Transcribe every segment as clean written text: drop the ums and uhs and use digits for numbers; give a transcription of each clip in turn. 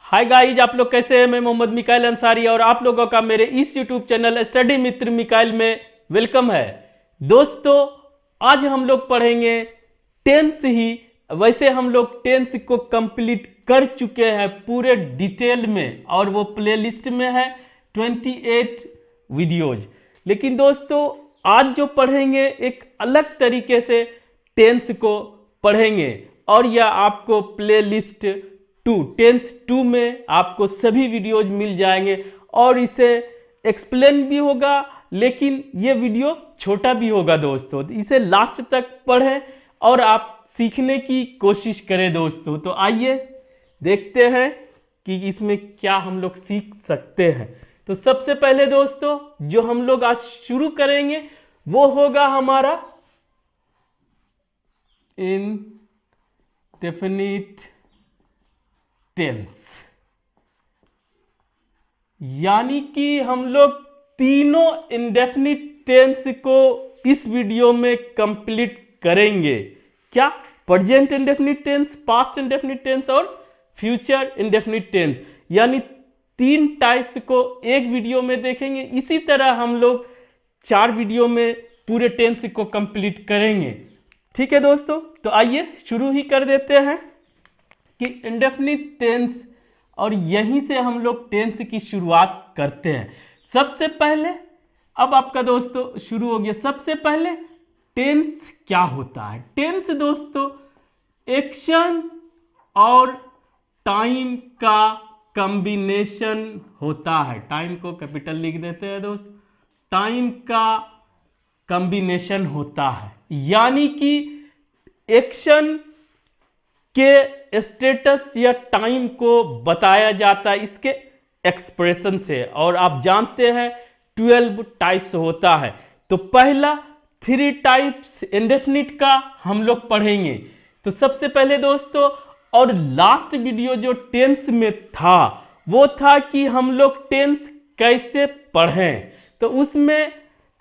Hi guys, आप लोग कैसे हैं। मैं मोहम्मद मिकाइल अंसारी और आप लोगों का मेरे इस यूट्यूब चैनल स्टडी मित्र मिकाइल में वेलकम है। दोस्तों, आज हम लोग पढ़ेंगे टेंस ही। वैसे हम लोग टेंस को कंप्लीट कर चुके हैं पूरे डिटेल में और वो प्लेलिस्ट में है 28 वीडियोज। लेकिन दोस्तों, आज जो पढ़ेंगे एक अलग तरीके से टेंस को पढ़ेंगे और यह आपको प्लेलिस्ट टेंस 2 में आपको सभी वीडियोज मिल जाएंगे और इसे एक्सप्लेन भी होगा, लेकिन ये वीडियो छोटा भी होगा दोस्तों। इसे लास्ट तक पढ़ें और आप सीखने की कोशिश करें दोस्तों। तो आइए देखते हैं कि इसमें क्या हम लोग सीख सकते हैं। तो सबसे पहले दोस्तों जो हम लोग आज शुरू करेंगे वो होगा हमारा इनडेफिनिट टेंस, यानी कि हम लोग तीनों इंडेफिनिट टेंस को इस वीडियो में कंप्लीट करेंगे। क्या? Present indefinite tense, past indefinite tense और फ्यूचर इंडेफिनिट टेंस, यानी 3 टाइप्स को एक वीडियो में देखेंगे। इसी तरह हम लोग 4 वीडियो में पूरे टेंस को कंप्लीट करेंगे। ठीक है दोस्तों, तो आइए शुरू ही कर देते हैं कि इंडेफिनिट टेंस, और यहीं से हम लोग टेंस की शुरुआत करते हैं। सबसे पहले अब आपका दोस्तों शुरू हो गया। सबसे पहले टेंस क्या होता है? टेंस दोस्तों एक्शन और टाइम का कॉम्बिनेशन होता है। टाइम को कैपिटल लिख देते हैं दोस्त। टाइम का कॉम्बिनेशन होता है, यानी कि एक्शन के स्टेटस या टाइम को बताया जाता है इसके एक्सप्रेशन से। और आप जानते हैं 12 टाइप्स होता है। तो पहला 3 टाइप्स इंडेफिनिट का हम लोग पढ़ेंगे। तो सबसे पहले दोस्तों, और लास्ट वीडियो जो टेंस में था वो था कि हम लोग टेंस कैसे पढ़ें। तो उसमें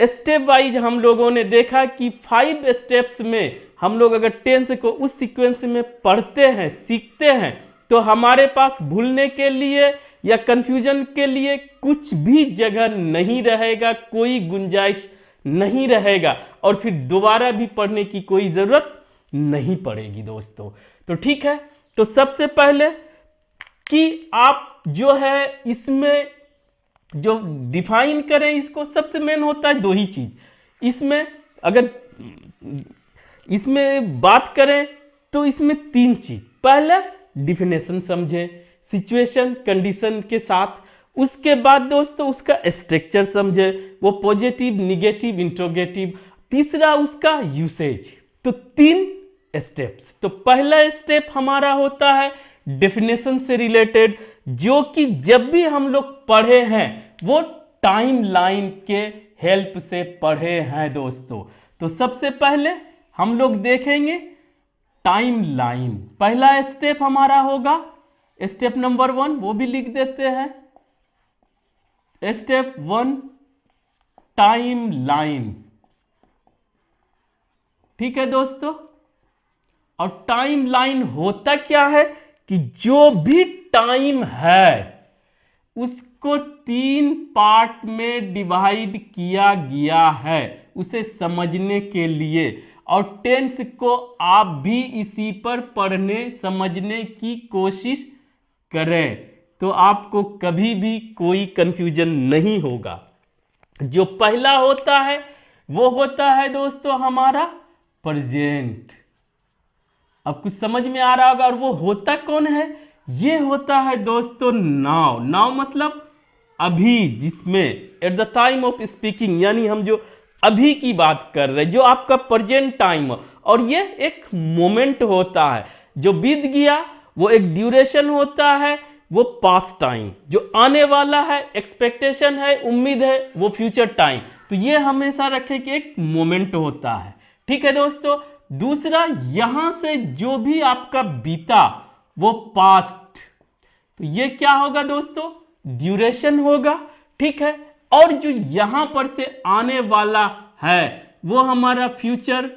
स्टेप वाइज हम लोगों ने देखा कि 5 स्टेप्स में हम लोग अगर टेंस को उस सीक्वेंस में पढ़ते हैं, सीखते हैं, तो हमारे पास भूलने के लिए या कंफ्यूजन के लिए कुछ भी जगह नहीं रहेगा, कोई गुंजाइश नहीं रहेगा और फिर दोबारा भी पढ़ने की कोई ज़रूरत नहीं पड़ेगी दोस्तों। तो ठीक है, तो सबसे पहले कि आप जो है इसमें जो डिफाइन करें इसको, सबसे मेन होता है 2 ही चीज। इसमें अगर इसमें बात करें तो इसमें 3 चीज। पहले डिफिनेशन समझें सिचुएशन कंडीशन के साथ। उसके बाद दोस्तों उसका स्ट्रक्चर समझें, वो पॉजिटिव, निगेटिव, इंट्रोगेटिव। तीसरा उसका यूसेज। तो 3 स्टेप्स। तो पहला स्टेप हमारा होता है डेफिनेशन से रिलेटेड, जो कि जब भी हम लोग पढ़े हैं वो टाइम लाइन के हेल्प से पढ़े हैं दोस्तों। तो सबसे पहले हम लोग देखेंगे टाइम लाइन। पहला स्टेप हमारा होगा स्टेप नंबर 1, वो भी लिख देते हैं। Step 1 time line. ठीक है दोस्तों, और टाइम लाइन होता क्या है कि जो भी टाइम है उसको 3 पार्ट में डिवाइड किया गया है उसे समझने के लिए। और टेंस को आप भी इसी पर पढ़ने समझने की कोशिश करें, तो आपको कभी भी कोई कंफ्यूजन नहीं होगा। जो पहला होता है वो होता है दोस्तों हमारा प्रेजेंट। अब कुछ समझ में आ रहा होगा। और वो होता कौन है? ये होता है दोस्तों नाउ। नाउ मतलब अभी, जिसमें at the time of speaking, यानी हम जो अभी की बात कर रहे हैं, जो आपका प्रेजेंट टाइम। और ये एक मोमेंट होता है, जो बीत गया वो एक ड्यूरेशन होता है, वो पास्ट टाइम। जो आने वाला है एक्सपेक्टेशन है, उम्मीद है, वो फ्यूचर टाइम। तो ये हमेशा रखें कि एक मोमेंट होता है। ठीक है दोस्तों। दूसरा, यहां से जो भी आपका बीता वो पास्ट। तो ये क्या होगा दोस्तों? ड्यूरेशन होगा। ठीक है। और जो यहां पर से आने वाला है वो हमारा फ्यूचर,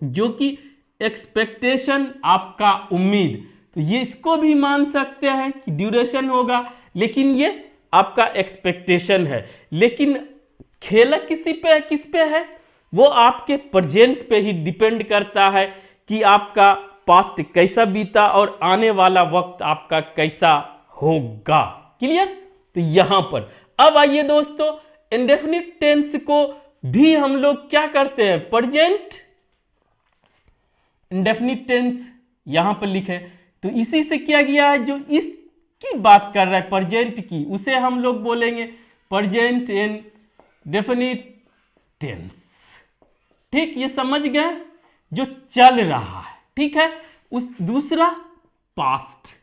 जो कि एक्सपेक्टेशन, आपका उम्मीद। तो ये इसको भी मान सकते हैं कि ड्यूरेशन होगा, लेकिन ये आपका एक्सपेक्टेशन है। लेकिन खेल किस पे है, वो आपके प्रेजेंट पे ही डिपेंड करता है कि आपका पास्ट कैसा बीता और आने वाला वक्त आपका कैसा होगा। क्लियर? तो यहां पर अब आइए दोस्तों, इंडेफिनिट टेंस को भी हम लोग क्या करते हैं, प्रेजेंट इंडेफिनिट टेंस यहां पर लिखे, तो इसी से किया गया है, जो इसकी बात कर रहा है प्रेजेंट की, उसे हम लोग बोलेंगे प्रेजेंट इंडेफिनिट टेंस। ठीक, ये समझ गए, जो चल रहा है। ठीक है, उस दूसरा पास्ट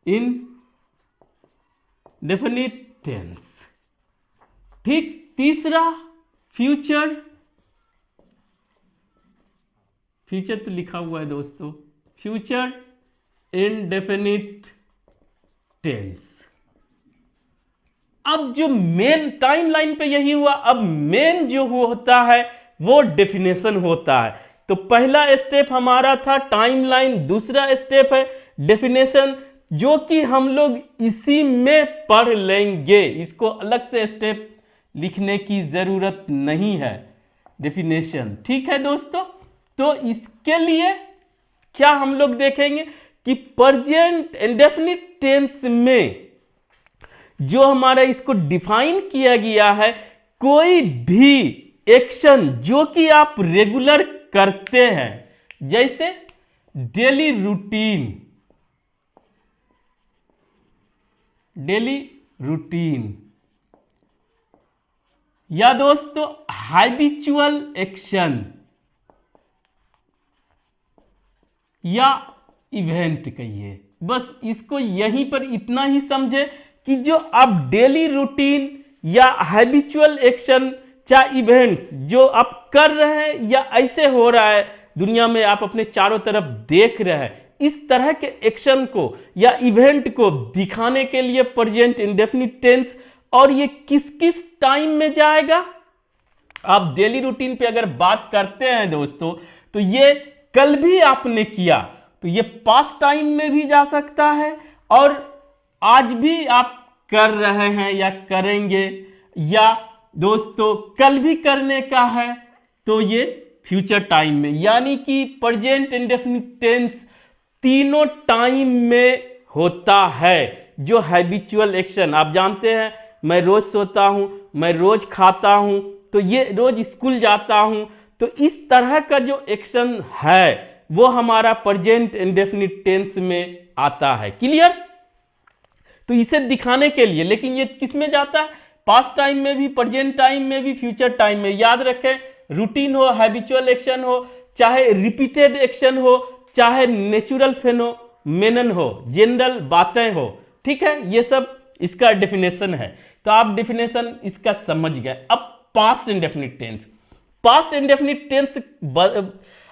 इंडेफिनिट टेंस। ठीक, तीसरा फ्यूचर, फ्यूचर तो लिखा हुआ है दोस्तों, फ्यूचर इंडेफिनिट टेंस। अब जो मेन टाइमलाइन पे यही हुआ, अब मेन जो होता है वो डेफिनेशन होता है। तो पहला स्टेप हमारा था टाइमलाइन, दूसरा स्टेप है डेफिनेशन, जो कि हम लोग इसी में पढ़ लेंगे, इसको अलग से स्टेप लिखने की जरूरत नहीं है, डेफिनेशन। ठीक है दोस्तों, तो इसके लिए क्या हम लोग देखेंगे कि प्रेजेंट इंडेफिनिट टेंस में जो हमारा इसको डिफाइन किया गया है, कोई भी एक्शन जो कि आप रेगुलर करते हैं, जैसे डेली रूटीन, या दोस्तों हैबिचुअल एक्शन या इवेंट कहिए, बस इसको यहीं पर इतना ही समझे कि जो आप डेली रूटीन या हैबिचुअल एक्शन चाहे इवेंट्स जो आप कर रहे हैं या ऐसे हो रहा है दुनिया में, आप अपने चारों तरफ देख रहे हैं, इस तरह के एक्शन को या इवेंट को दिखाने के लिए प्रेजेंट इंडेफिनिट टेंस। और ये किस किस टाइम में जाएगा, आप डेली रूटीन पे अगर बात करते हैं दोस्तों, तो ये कल भी आपने किया तो ये पास्ट टाइम में भी जा सकता है, और आज भी आप कर रहे हैं या करेंगे, या दोस्तों कल भी करने का है तो ये फ्यूचर टाइम में, यानी कि प्रेजेंट इंडेफिनिट टेंस तीनों टाइम में होता है। जो हैबिचुअल एक्शन आप जानते हैं, मैं रोज सोता हूं, मैं रोज खाता हूं, तो ये रोज स्कूल जाता हूं, तो इस तरह का जो एक्शन है वो हमारा प्रेजेंट इंडेफिनिट टेंस में आता है। क्लियर? तो इसे दिखाने के लिए, लेकिन ये किस में जाता है, पास्ट टाइम में भी, प्रेजेंट टाइम में भी, फ्यूचर टाइम में। याद रखें, रूटीन हो, हैबिचुअल एक्शन हो, चाहे रिपीटेड एक्शन हो, चाहे नेचुरल फेनोमेनन हो, जनरल बातें हो, ठीक है, ये सब इसका डेफिनेशन है। तो आप डेफिनेशन इसका समझ गए। अब past indefinite tense, past indefinite tense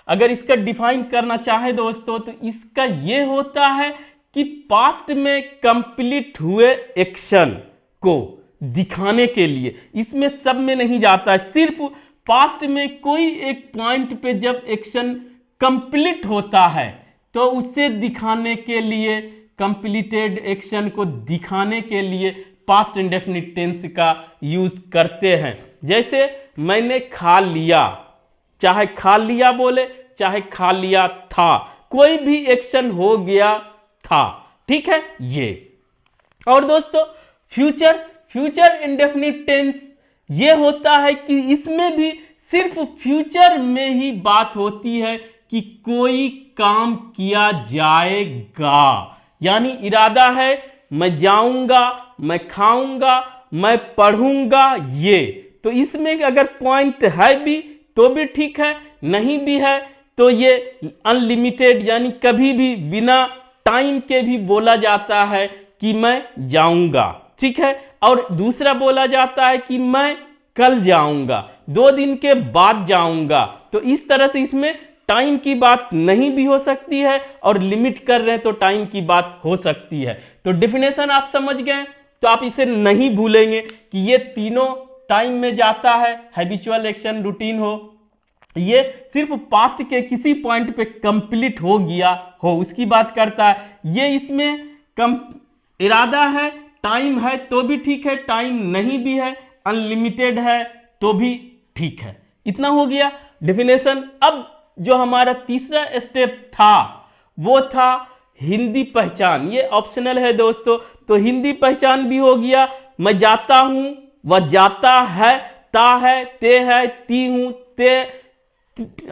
अगर इसका डिफाइन करना चाहे दोस्तों, तो इसका ये होता है कि पास्ट में कंप्लीट हुए एक्शन को दिखाने के लिए, इसमें सब में नहीं जाता है, सिर्फ पास्ट में कोई एक पॉइंट पे जब एक्शन कंप्लीट होता है तो उसे दिखाने के लिए, कंप्लीटेड एक्शन को दिखाने के लिए पास्ट इंडेफिनिट टेंस का यूज करते हैं। जैसे मैंने खा लिया, चाहे खा लिया बोले, चाहे खा लिया था, कोई भी एक्शन हो गया था, ठीक है ये। और दोस्तों फ्यूचर, फ्यूचर इंडेफिनिट टेंस ये होता है कि इसमें भी सिर्फ फ्यूचर में ही बात होती है कि कोई काम किया जाएगा, यानी इरादा है मैं जाऊंगा, मैं खाऊंगा, मैं पढ़ूंगा, ये तो इसमें अगर पॉइंट है भी तो भी ठीक है, नहीं भी है तो ये अनलिमिटेड यानी कभी भी बिना टाइम के भी बोला जाता है कि मैं जाऊंगा, ठीक है। और दूसरा बोला जाता है कि मैं कल जाऊंगा, 2 दिन के बाद जाऊंगा। तो इस तरह से इसमें टाइम की बात नहीं भी हो सकती है और लिमिट कर रहे हैं तो टाइम की बात हो सकती है। तो डेफिनेशन आप समझ गए, तो आप इसे नहीं भूलेंगे कि ये तीनों टाइम में जाता है, हैबिचुअल एक्शन, रूटीन हो ये सिर्फ पास्ट के किसी पॉइंट पे कंप्लीट हो गया हो उसकी बात करता है। ये इसमें कम इरादा है, टाइम है तो भी ठीक है, टाइम नहीं भी है, अनलिमिटेड है तो भी ठीक है। इतना हो गया डेफिनेशन। अब जो हमारा तीसरा स्टेप था वो था हिंदी पहचान। ये ऑप्शनल है दोस्तों, तो हिंदी पहचान भी हो गया। मैं जाता हूं, वह जाता है, ता है, ते है, ती हूं, ते,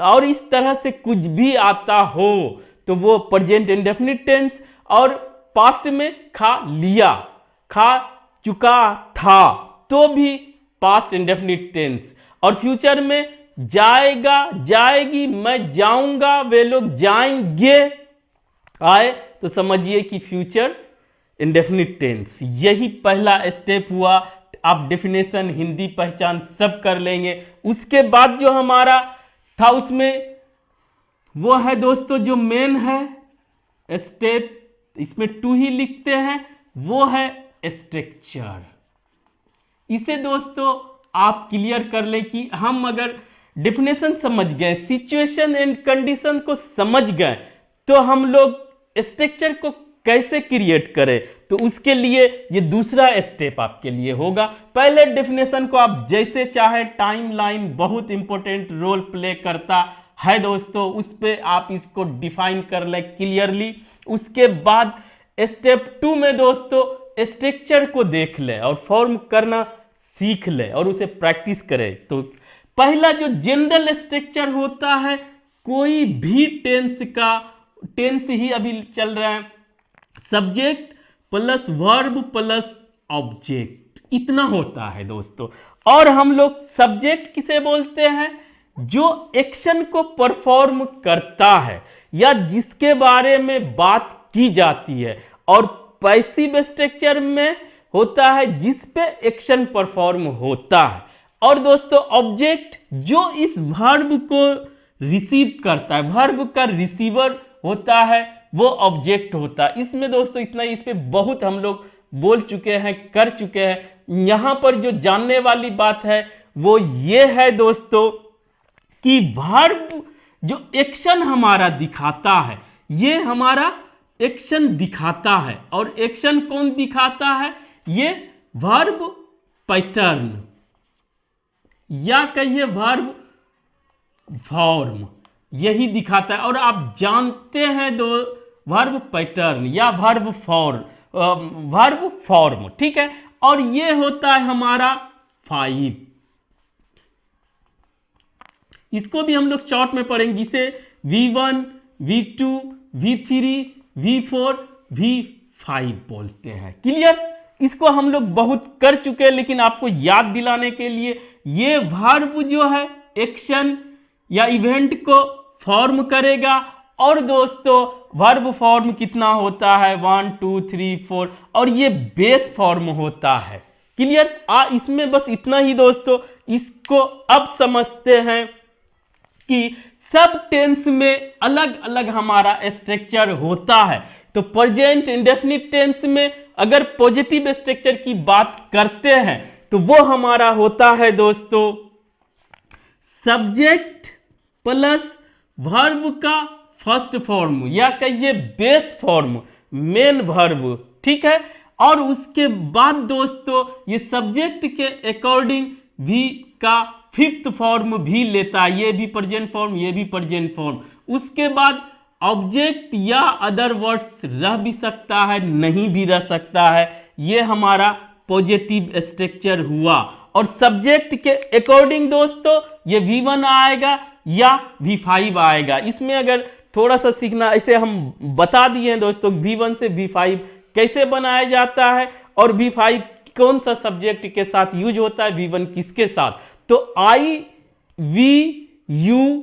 और इस तरह से कुछ भी आता हो तो वो प्रेजेंट इंडेफिनिट टेंस। और पास्ट में खा लिया, खा चुका था तो भी पास्ट इंडेफिनिट टेंस। और फ्यूचर में जाएगा, जाएगी, मैं जाऊंगा, वे लोग जाएंगे आए तो समझिए कि फ्यूचर इंडेफिनिट टेंस। यही पहला स्टेप हुआ। आप डेफिनेशन, हिंदी पहचान सब कर लेंगे। उसके बाद जो हमारा था उसमें वो है दोस्तों जो मेन है स्टेप, इसमें 2 ही लिखते हैं, वो है स्ट्रक्चर। इसे दोस्तों आप क्लियर कर ले कि हम अगर डेफिनेशन समझ गए, सिचुएशन एंड कंडीशन को समझ गए, तो हम लोग स्ट्रक्चर को कैसे क्रिएट करें। तो उसके लिए ये दूसरा स्टेप आपके लिए होगा। पहले डेफिनेशन को आप जैसे चाहे, टाइमलाइन बहुत इंपॉर्टेंट रोल प्ले करता है दोस्तों, उस पर आप इसको डिफाइन कर ले क्लियरली। उसके बाद स्टेप 2 में दोस्तों स्ट्रक्चर को देख ले और फॉर्म करना सीख ले और उसे प्रैक्टिस करे। तो पहला जो जनरल स्ट्रक्चर होता है कोई भी टेंस का, टेंस ही अभी चल रहा है, subject plus verb plus object, इतना होता है दोस्तों। और हम लोग सब्जेक्ट किसे बोलते हैं, जो एक्शन को परफॉर्म करता है या जिसके बारे में बात की जाती है। और पैसिव स्ट्रक्चर में होता है जिस पे एक्शन परफॉर्म होता है। और दोस्तों ऑब्जेक्ट जो इस वर्ब को रिसीव करता है, वर्ब का रिसीवर होता है, वो ऑब्जेक्ट होता है। इसमें दोस्तों इतना ही, इस पे बहुत हम लोग बोल चुके हैं, कर चुके हैं। यहां पर जो जानने वाली बात है वो ये है दोस्तों कि वर्ब जो एक्शन हमारा दिखाता है, ये हमारा एक्शन दिखाता है। और एक्शन कौन दिखाता है, ये वर्ब पैटर्न या कहिए वर्ब फॉर्म, यही दिखाता है। और आप जानते हैं दो वर्ब पैटर्न या वर्ब फॉर्म, ठीक है। और ये होता है हमारा 5, इसको भी हम लोग शॉर्ट में पढ़ेंगे, जिसे V1, V2, V3, V4, V5 बोलते हैं। क्लियर, इसको हम लोग बहुत कर चुके हैं, लेकिन आपको याद दिलाने के लिए ये वर्ब जो है एक्शन या इवेंट को फॉर्म करेगा। और दोस्तों वर्ब फॉर्म कितना होता है, 1 2 3 4, और ये बेस फॉर्म होता है। क्लियर, इसमें बस इतना ही दोस्तों। इसको अब समझते हैं कि सब टेंस में अलग अलग हमारा स्ट्रक्चर होता है। तो प्रेजेंट इंडेफिनिट टेंस में अगर पॉजिटिव स्ट्रक्चर की बात करते हैं तो वो हमारा होता है दोस्तों सब्जेक्ट प्लस वर्ब का फर्स्ट फॉर्म या कहिए बेस फॉर्म, मेन वर्ब, ठीक है। और उसके बाद दोस्तों ये सब्जेक्ट के अकॉर्डिंग भी का फिफ्थ फॉर्म भी लेता है, ये भी प्रेजेंट फॉर्म, ये भी प्रेजेंट फॉर्म। उसके बाद ऑब्जेक्ट या अदर वर्ड्स रह भी सकता है, नहीं भी रह सकता है। ये हमारा पॉजिटिव स्ट्रक्चर हुआ। और सब्जेक्ट के अकॉर्डिंग दोस्तों ये V1 आएगा या V5 आएगा। इसमें अगर थोड़ा सा सीखना, ऐसे हम बता दिए हैं दोस्तों V1 से V5 कैसे बनाया जाता है और V5 कौन सा सब्जेक्ट के साथ यूज होता है, V1 किसके साथ। तो I, V, U,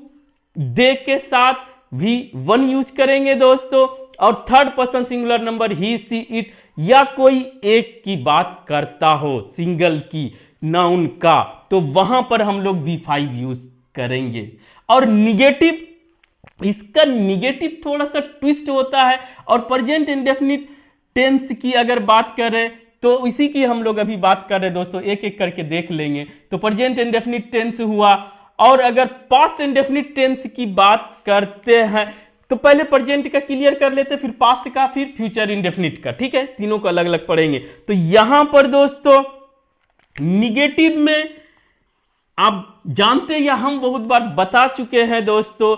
दे के साथ V1 यूज करेंगे दोस्तों। और third person singular number he, she, it या कोई एक की बात करता हो, सिंगल की, नाउन का, तो वहां पर हम लोग V5 यूज करेंगे। और निगेटिव, इसका निगेटिव थोड़ा सा ट्विस्ट होता है। और प्रेजेंट इंडेफिनिट टेंस की अगर बात करें तो इसी की हम लोग अभी बात कर रहे हैं दोस्तों, एक एक करके देख लेंगे। तो प्रेजेंट इंडेफिनिट टेंस हुआ और अगर पास्ट इंडेफिनिट टेंस की बात करते हैं तो पहले प्रेजेंट का क्लियर कर लेते, फिर पास्ट का, फिर फ्यूचर इंडेफिनिट का, ठीक है, तीनों को अलग अलग पढ़ेंगे। तो यहां पर दोस्तों निगेटिव में आप जानते हैं या हम बहुत बार बता चुके हैं दोस्तों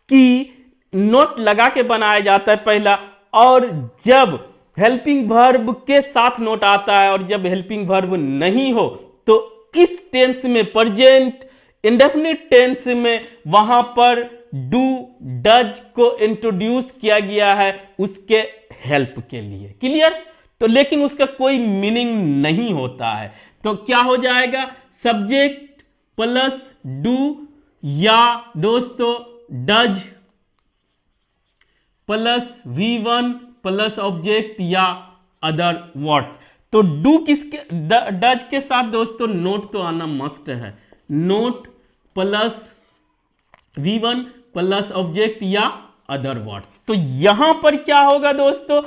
कि नोट लगा के बनाया जाता है पहला, और जब हेल्पिंग वर्ब के साथ नोट आता है और जब हेल्पिंग वर्ब नहीं हो तो इस टेंस में, प्रेजेंट इंडेफिनिट टेंस में, वहां पर डू डज को इंट्रोड्यूस किया गया है उसके हेल्प के लिए। क्लियर? तो लेकिन उसका कोई मीनिंग नहीं होता है। तो क्या हो जाएगा, सब्जेक्ट प्लस डू या दोस्तों does plus V1 plus object या अदर वर्ड्स। तो डू किसके, डज के साथ दोस्तों नोट तो आना मस्ट है, note plus V1 plus object या अदर वर्ड्स। तो यहां पर क्या होगा दोस्तों,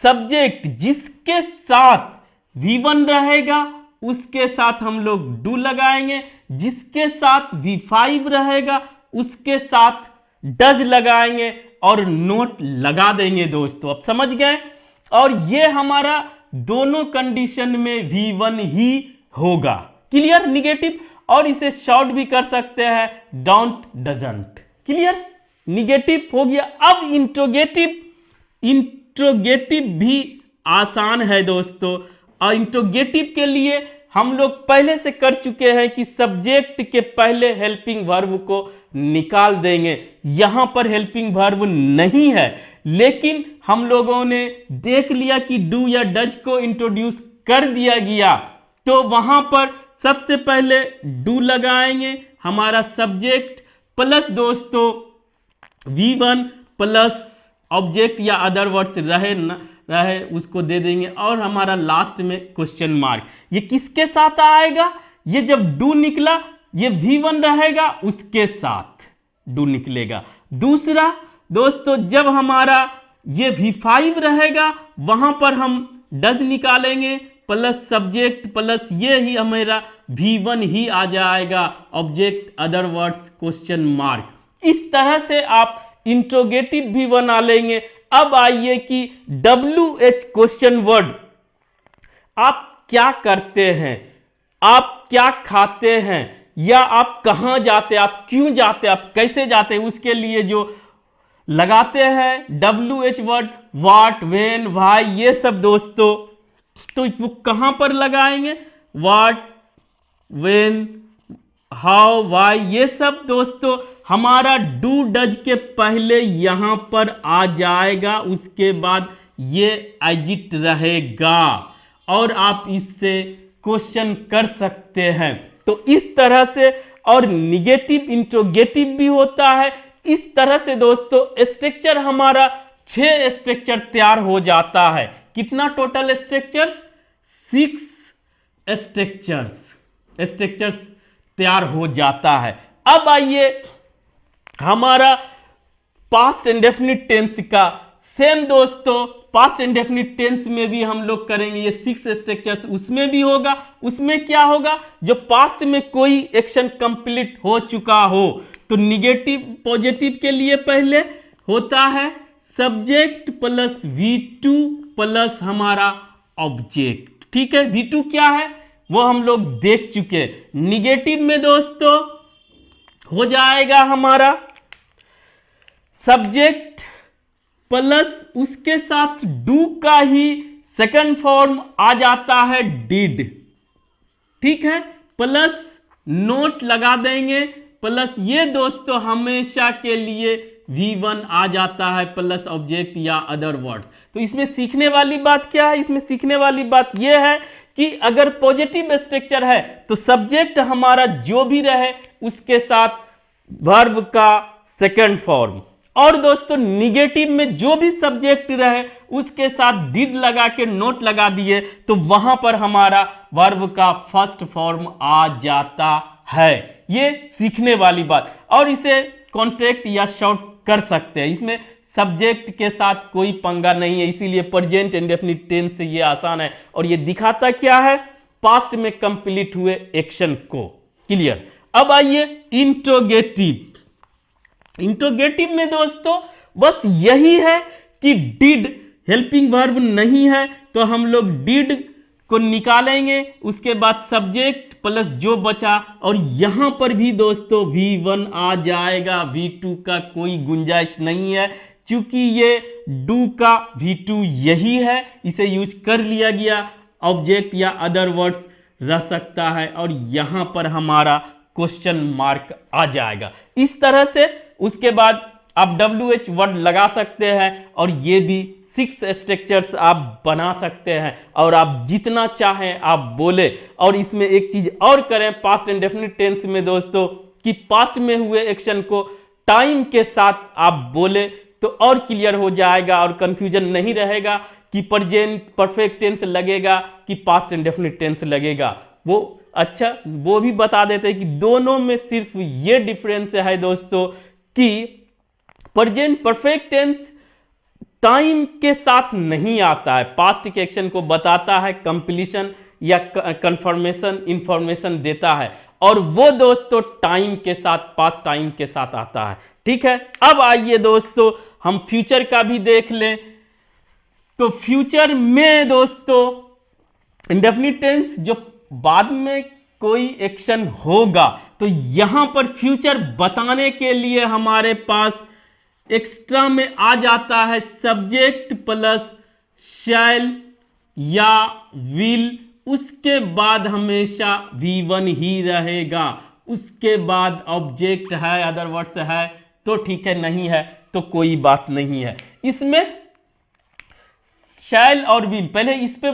सब्जेक्ट जिसके साथ V1 रहेगा उसके साथ हम लोग डू लगाएंगे, जिसके साथ V5 रहेगा उसके साथ डज लगाएंगे और नोट लगा देंगे दोस्तों। अब समझ गए? और ये हमारा दोनों कंडीशन में V1 ही होगा। क्लियर? निगेटिव, और इसे शॉर्ट भी कर सकते हैं डोंट डजंट। क्लियर? निगेटिव हो गया। अब इंट्रोगेटिव, इंट्रोगेटिव भी आसान है दोस्तों, और इंट्रोगेटिव के लिए हम लोग पहले से कर चुके हैं कि सब्जेक्ट के पहले हेल्पिंग वर्ब को निकाल देंगे। यहां पर हेल्पिंग वर्ब नहीं है, लेकिन हम लोगों ने देख लिया कि डू या डज को इंट्रोड्यूस कर दिया गया, तो वहां पर सबसे पहले डू लगाएंगे, हमारा सब्जेक्ट प्लस दोस्तों V1 प्लस ऑब्जेक्ट या अदर वर्ड्स रहे न रहे उसको दे देंगे, और हमारा लास्ट में क्वेश्चन मार्क। ये किसके साथ आएगा, ये जब डू निकला ये V1 रहेगा उसके साथ डू निकलेगा। दूसरा दोस्तों जब हमारा ये V5 रहेगा वहां पर हम डज निकालेंगे प्लस सब्जेक्ट प्लस ये ही हमारा V1 ही आ जाएगा, object other words question mark. इस तरह से आप इंट्रोगेटिव भी बना लेंगे। अब आइए कि WH क्वेश्चन वर्ड, आप क्या करते हैं, आप क्या खाते हैं, या आप कहां जाते हैं, आप क्यों जाते हैं, आप कैसे जाते हैं, उसके लिए जो लगाते हैं WH word, what, when, why, ये सब दोस्तों। तो वो कहां पर लगाएंगे, व्हाट, व्हेन, हाउ, व्हाई, ये सब दोस्तों हमारा डू डज के पहले यहां पर आ जाएगा, उसके बाद ये एजिट रहेगा और आप इससे क्वेश्चन कर सकते हैं। तो इस तरह से, और निगेटिव इंट्रोगेटिव भी होता है। इस तरह से दोस्तों स्ट्रक्चर हमारा 6 स्ट्रक्चर तैयार हो जाता है। कितना टोटल स्ट्रक्चर्स, 6 स्ट्रक्चर्स तैयार हो जाता है। अब आइए हमारा पास्ट इंडेफिनिट टेंस का सेम दोस्तों, पास्ट इंडेफिनिट टेंस में भी हम लोग करेंगे ये 6 स्ट्रक्चर्स, उसमें भी होगा। उसमें क्या होगा, जो पास्ट में कोई एक्शन कंप्लीट हो चुका हो, तो निगेटिव पॉजिटिव के लिए पहले होता है सब्जेक्ट प्लस V2 प्लस हमारा ऑब्जेक्ट। ठीक है, V2 क्या है वो हम लोग देख चुके हैं। निगेटिव में दोस्तों हो जाएगा हमारा सब्जेक्ट प्लस उसके साथ डू का ही सेकंड फॉर्म आ जाता है डिड। ठीक है, प्लस नोट लगा देंगे, प्लस ये दोस्तों हमेशा के लिए V1 आ जाता है प्लस ऑब्जेक्ट या अदर वर्ड्स। तो इसमें सीखने वाली बात क्या है, इसमें सीखने वाली बात यह है कि अगर पॉजिटिव स्ट्रक्चर है तो सब्जेक्ट हमारा जो भी रहे उसके साथ वर्ब का सेकंड फॉर्म, और दोस्तों निगेटिव में जो भी सब्जेक्ट रहे उसके साथ डिड लगा के नोट लगा दिए तो वहां पर हमारा वर्ब का फर्स्ट फॉर्म आ जाता है। ये सीखने वाली बात, और इसे कॉन्ट्रैक्ट या शॉर्ट कर सकते हैं। इसमें सब्जेक्ट के साथ कोई पंगा नहीं है, इसीलिए प्रेजेंट इंडेफिनिट टेंस से ये आसान है। और ये दिखाता क्या है, पास्ट में कंप्लीट हुए एक्शन को। क्लियर। अब आइए इंट्रोगेटिव। इंट्रोगेटिव में दोस्तों बस यही है कि डिड हेल्पिंग वर्ब नहीं है तो हम लोग डिड को निकालेंगे, उसके बाद सब्जेक्ट प्लस जो बचा, और यहां पर भी दोस्तों V1 आ जाएगा, V2 का कोई गुंजाइश नहीं है, क्योंकि ये डू का V2 यही है, इसे यूज कर लिया गया। ऑब्जेक्ट या अदर वर्ड्स रह सकता है और यहां पर हमारा क्वेश्चन मार्क आ जाएगा इस तरह से। उसके बाद आप WH वर्ड लगा सकते हैं और ये भी 6 स्ट्रक्चर्स आप बना सकते हैं और आप जितना चाहें आप बोले। और इसमें एक चीज और करें पास्ट इंडेफिनिट टेंस में दोस्तों, कि पास्ट में हुए एक्शन को टाइम के साथ आप बोले तो और क्लियर हो जाएगा और कंफ्यूजन नहीं रहेगा कि प्रेजेंट परफेक्ट टेंस लगेगा कि पास्ट इंडेफिनिट टेंस लगेगा। वो अच्छा वो भी बता देते हैं कि दोनों में सिर्फ ये डिफरेंस है दोस्तों कि प्रेजेंट परफेक्ट टेंस टाइम के साथ नहीं आता है, पास्ट के एक्शन को बताता है, कंप्लीशन या कंफर्मेशन इंफॉर्मेशन देता है, और वो दोस्तों टाइम के साथ पास्ट टाइम के साथ आता है। ठीक है, अब आइए दोस्तों हम फ्यूचर का भी देख लें। तो फ्यूचर में दोस्तों इंडेफिनिट टेंस जो बाद में कोई एक्शन होगा तो यहां पर फ्यूचर बताने के लिए हमारे पास एक्स्ट्रा में आ जाता है सब्जेक्ट प्लस शैल या विल, उसके बाद हमेशा V1 ही रहेगा, उसके बाद ऑब्जेक्ट है अदर वर्ड्स है तो ठीक है, नहीं है तो कोई बात नहीं है। इसमें शैल और विल पहले इस पे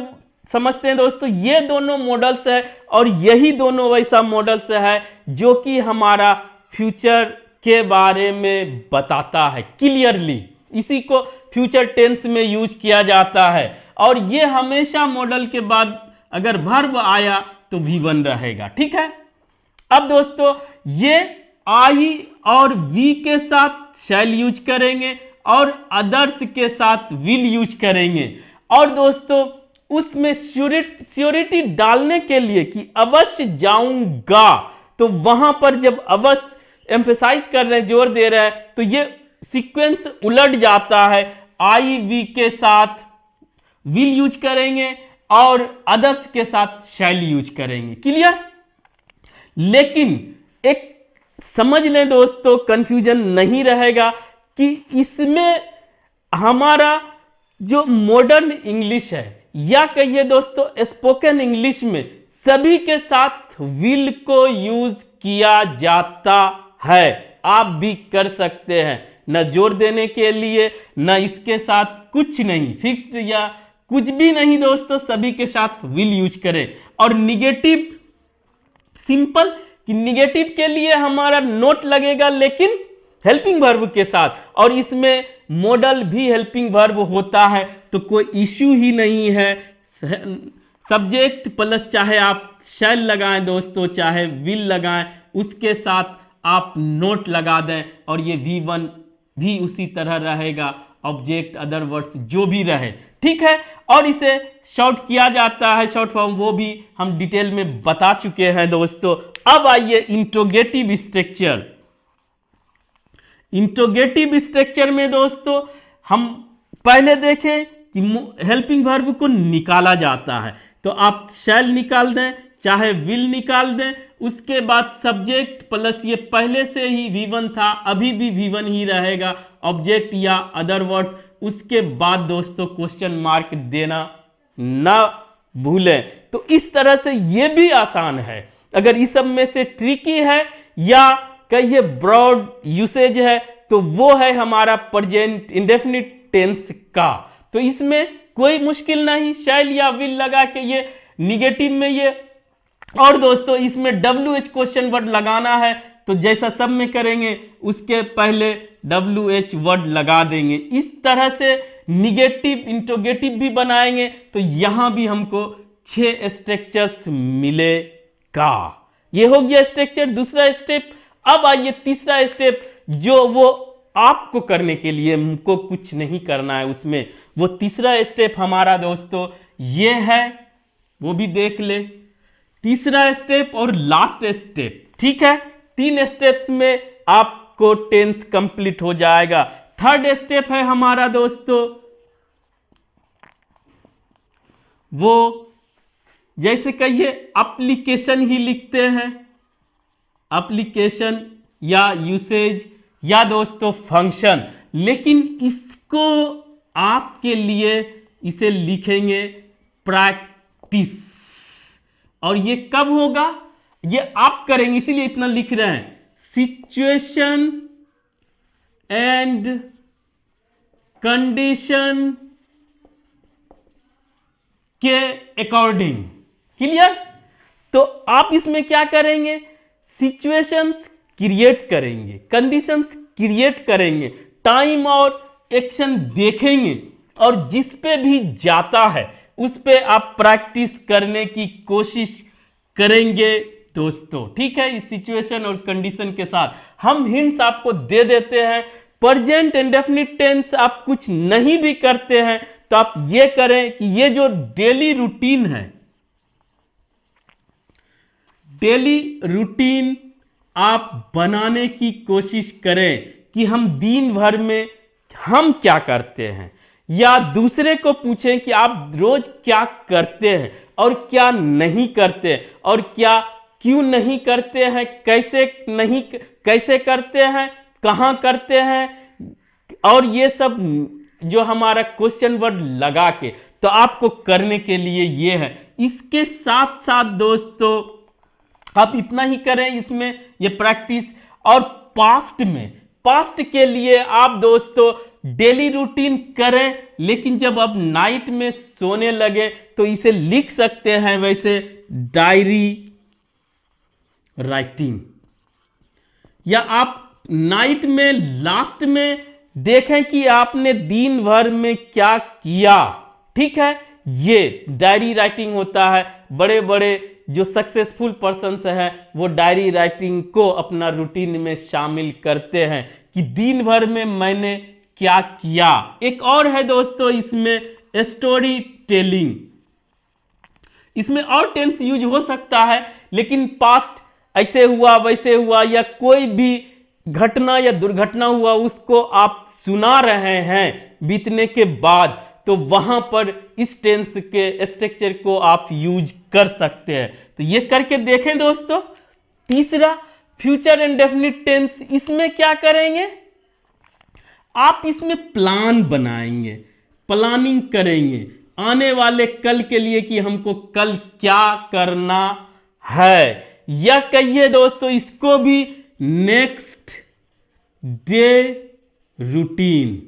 समझते हैं दोस्तों। ये दोनों मॉडल्स है और यही दोनों वैसा मॉडल्स है जो कि हमारा फ्यूचर के बारे में बताता है क्लियरली, इसी को फ्यूचर टेंस में यूज किया जाता है। और ये हमेशा मॉडल के बाद अगर वर्ब आया तो V1 रहेगा। ठीक है, अब दोस्तों ये आई और वी के साथ शैल यूज करेंगे और अदर्स के साथ विल यूज करेंगे। और दोस्तों उसमें श्योरिटी डालने के लिए कि अवश्य जाऊंगा, तो वहां पर जब अवश्य एम्फेसाइज कर रहे हैं, जोर दे रहे हैं, तो ये सीक्वेंस उलट जाता है। आई वी के साथ विल यूज करेंगे और अदर्स के साथ शैल यूज करेंगे। क्लियर? लेकिन एक समझ लें दोस्तों, कंफ्यूजन नहीं रहेगा कि इसमें हमारा जो मॉडर्न इंग्लिश है या कहिए दोस्तों स्पोकन इंग्लिश में सभी के साथ विल को यूज किया जाता है। आप भी कर सकते हैं, न जोर देने के लिए न इसके साथ कुछ नहीं, फिक्स्ड या कुछ भी नहीं दोस्तों, सभी के साथ विल यूज करें। और निगेटिव सिंपल कि निगेटिव के लिए हमारा नोट लगेगा लेकिन हेल्पिंग वर्ब के साथ, और इसमें मॉडल भी हेल्पिंग वर्ब होता है तो कोई इश्यू ही नहीं है। सब्जेक्ट प्लस चाहे आप शैल लगाएं दोस्तों, चाहे विल लगाएं, उसके साथ आप नोट लगा दें और ये V1 भी उसी तरह रहेगा, ऑब्जेक्ट अदर वर्ड्स जो भी रहे। ठीक है, और इसे शॉर्ट किया जाता है, शॉर्ट फॉर्म वो भी हम डिटेल में बता चुके हैं दोस्तों। अब आइए इंट्रोगेटिव स्ट्रक्चर। इंट्रोगेटिव स्ट्रक्चर में दोस्तों हम पहले देखें कि हेल्पिंग वर्ब को निकाला जाता है, तो आप शैल निकाल दें चाहे विल निकाल दें, उसके बाद सब्जेक्ट प्लस ये पहले से ही V1 था, अभी भी V1 ही रहेगा, ऑब्जेक्ट या अदर वर्ड्स, उसके बाद दोस्तों क्वेश्चन मार्क देना ना भूलें। तो इस तरह से ये भी आसान है। अगर इस सब में से ट्रिकी है या कहिए ब्रॉड यूसेज है तो वो है हमारा प्रेजेंट इंडेफिनिट टेंस का, तो इसमें कोई मुश्किल नहीं, शैल या विल लगा के ये निगेटिव में ये। और दोस्तों इसमें WH क्वेश्चन वर्ड लगाना है तो जैसा सब में करेंगे उसके पहले WH वर्ड लगा देंगे। इस तरह से निगेटिव इंट्रोगेटिव भी बनाएंगे तो यहां भी हमको 6 स्ट्रक्चर्स मिलेगा। ये हो गया स्ट्रक्चर, दूसरा स्टेप। अब आइए तीसरा स्टेप, जो वो आपको करने के लिए हमको कुछ नहीं करना है उसमें। वो तीसरा स्टेप हमारा दोस्तों ये है, वो भी देख ले। तीसरा स्टेप और लास्ट स्टेप, ठीक है, 3 स्टेप्स में आपको टेंस कंप्लीट हो जाएगा। थर्ड स्टेप है हमारा दोस्तों, वो जैसे कहिए एप्लीकेशन ही लिखते हैं, एप्लीकेशन या यूसेज या दोस्तों फंक्शन, लेकिन इसको आपके लिए इसे लिखेंगे प्रैक्टिस। और ये कब होगा, ये आप करेंगे, इसीलिए इतना लिख रहे हैं, सिचुएशन एंड कंडीशन के अकॉर्डिंग। क्लियर? तो आप इसमें क्या करेंगे, सिचुएशंस क्रिएट करेंगे, कंडीशंस क्रिएट करेंगे, टाइम और एक्शन देखेंगे, और जिस पे भी जाता है उस पे आप प्रैक्टिस करने की कोशिश करेंगे दोस्तों। ठीक है, इस सिचुएशन और कंडीशन के साथ हम हिंट्स आपको दे देते हैं। प्रेजेंट इंडेफिनिट टेंस आप कुछ नहीं भी करते हैं तो आप ये करें कि ये जो डेली रूटीन है, डेली रूटीन आप बनाने की कोशिश करें कि हम दिन भर में हम क्या करते हैं, या दूसरे को पूछें कि आप रोज क्या करते हैं और क्या नहीं करते, और क्या क्यों नहीं करते हैं, कैसे करते हैं, कहां करते हैं, और ये सब जो हमारा क्वेश्चन वर्ड लगा के तो आपको करने के लिए ये है। इसके साथ साथ दोस्तों आप इतना ही करें इसमें, ये प्रैक्टिस। और पास्ट के लिए आप दोस्तों डेली रूटीन करें, लेकिन जब आप नाइट में सोने लगे तो इसे लिख सकते हैं वैसे डायरी राइटिंग, या आप नाइट में लास्ट में देखें कि आपने दिन भर में क्या किया। ठीक है, ये डायरी राइटिंग होता है। बड़े बड़े जो सक्सेसफुल पर्सन्स हैं वो डायरी राइटिंग को अपना रूटीन में शामिल करते हैं कि दिन भर में मैंने क्या किया। एक और है दोस्तों इसमें स्टोरी टेलिंग। इसमें और टेंस यूज हो सकता है, लेकिन पास्ट ऐसे हुआ वैसे हुआ या कोई भी घटना या दुर्घटना हुआ उसको आप सुना रहे हैं बीतने के बाद, तो वहां पर इस टेंस के स्ट्रक्चर को आप यूज कर सकते हैं। तो ये करके देखें दोस्तों। तीसरा फ्यूचर इंडेफिनिट टेंस, इसमें क्या करेंगे, आप इसमें प्लान बनाएंगे, प्लानिंग करेंगे आने वाले कल के लिए कि हमको कल क्या करना है, या कहिए दोस्तों इसको भी नेक्स्ट डे रूटीन।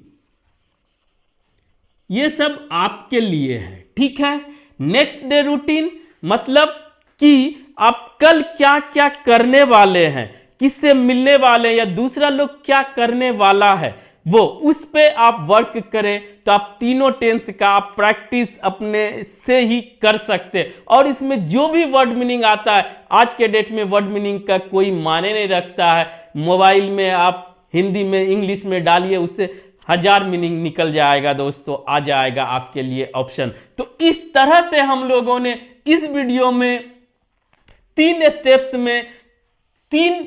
ये सब आपके लिए है। ठीक है, नेक्स्ट डे रूटीन मतलब कि आप कल क्या क्या करने वाले हैं, किससे मिलने वाले हैं, या दूसरा लोग क्या करने वाला है, वो उस पे आप वर्क करें तो आप तीनों टेंस का आप प्रैक्टिस अपने से ही कर सकते हैं। और इसमें जो भी वर्ड मीनिंग आता है, आज के डेट में वर्ड मीनिंग का कोई मायने नहीं रखता है। मोबाइल में आप हिंदी में इंग्लिश में डालिए, उससे 1000 मीनिंग निकल जाएगा दोस्तों, आ जाएगा आपके लिए ऑप्शन। तो इस तरह से हम लोगों ने इस वीडियो में 3 स्टेप्स में 3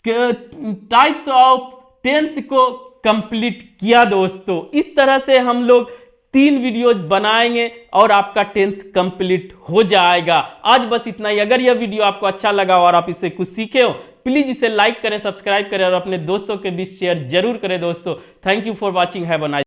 टाइप्स ऑफ टेंस को कंप्लीट किया दोस्तों। इस तरह से हम लोग 3 वीडियोज बनाएंगे और आपका टेंस कंप्लीट हो जाएगा। आज बस इतना ही। अगर यह वीडियो आपको अच्छा लगा और आप इससे कुछ सीखे हो, प्लीज इसे लाइक करें, सब्सक्राइब करें और अपने दोस्तों के बीच शेयर जरूर करें दोस्तों। Thank you for watching, have a nice